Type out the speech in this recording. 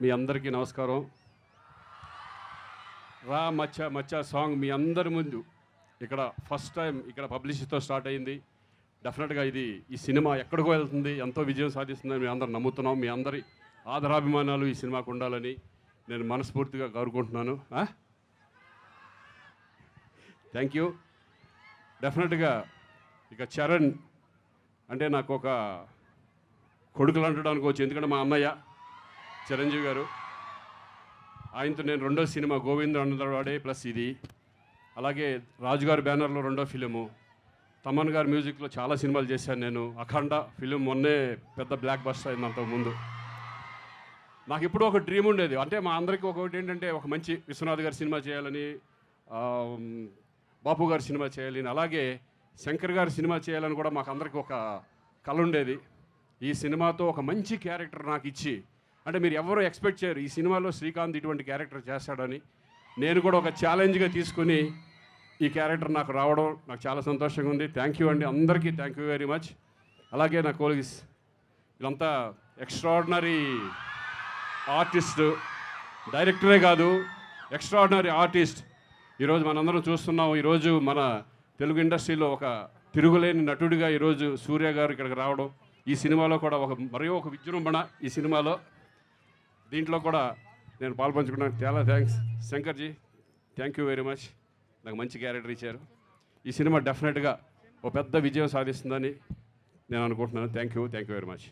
మీ అందరికీ నమస్కారం. రా మచ్చా మచ్చా సాంగ్ మీ అందరి ముందు ఇక్కడ ఫస్ట్ టైం ఇక్కడ పబ్లిసిటీతో స్టార్ట్ అయింది. డెఫినెట్గా ఈ సినిమా ఎక్కడికో వెళ్తుంది, ఎంతో విజయం సాధిస్తుందని మేము అందరం నమ్ముతున్నాం. మీ అందరి ఆదరాభిమానాలు ఈ సినిమాకు ఉండాలని నేను మనస్ఫూర్తిగా కోరుకుంటున్నాను. Thank you. డెఫినెట్గా ఇక చరణ్ అంటే నాకు ఒక కొడుకులు అంటడం అనుకోవచ్చు, ఎందుకంటే మా అన్నయ్య చిరంజీవి గారు, ఆయనతో నేను రెండో సినిమా గోవింద అన్నవాడే ప్లస్ ఇది, అలాగే రాజుగారి బ్యానర్లో రెండో ఫిలిము, తమన్ గారి మ్యూజిక్లో చాలా సినిమాలు చేశాను నేను. అఖండ ఫిలిం మొన్నే పెద్ద బ్లాక్ బస్టర్ అయింది. అంతకుముందు నాకు ఇప్పుడు ఒక డ్రీమ్ ఉండేది, అంటే మా అందరికీ ఒకటి ఏంటంటే ఒక మంచి విశ్వనాథ్ గారి సినిమా చేయాలని, బాపు గారి సినిమా చేయాలని, అలాగే శంకర్ గారి సినిమా చేయాలని కూడా మాకు అందరికీ ఒక కళ ఉండేది. ఈ సినిమాతో ఒక మంచి క్యారెక్టర్ నాకు ఇచ్చి, అంటే మీరు ఎవరు ఎక్స్పెక్ట్ చేయరు ఈ సినిమాలో శ్రీకాంత్ ఇటువంటి క్యారెక్టర్ చేస్తాడని. నేను కూడా ఒక ఛాలెంజ్గా తీసుకుని ఈ క్యారెక్టర్ నాకు రావడం నాకు చాలా సంతోషంగా ఉంది. థ్యాంక్ యూ అండి, అందరికీ థ్యాంక్ యూ వెరీ మచ్. అలాగే నా కోలీగ్స్ వీళ్ళంతా ఎక్స్ట్రాడినరీ ఆర్టిస్ట్, డైరెక్టరే కాదు ఎక్స్ట్రాడినరీ ఆర్టిస్ట్. ఈరోజు మనందరం చూస్తున్నాం, ఈరోజు మన తెలుగు ఇండస్ట్రీలో ఒక తిరుగులేని నటుడిగా ఈరోజు సూర్య గారు ఇక్కడికి రావడం, ఈ సినిమాలో కూడా మరో ఒక విజృంభణ ఈ సినిమాలో, దీంట్లో కూడా నేను పాల్పంచుకున్నాను. చాలా thanks శంకర్జీ, thank you very much. నాకు మంచి క్యారెక్టర్ ఇచ్చారు. ఈ సినిమా డెఫినెట్గా ఒక పెద్ద విజయం సాధిస్తుందని నేను అనుకుంటున్నాను. Thank you very much.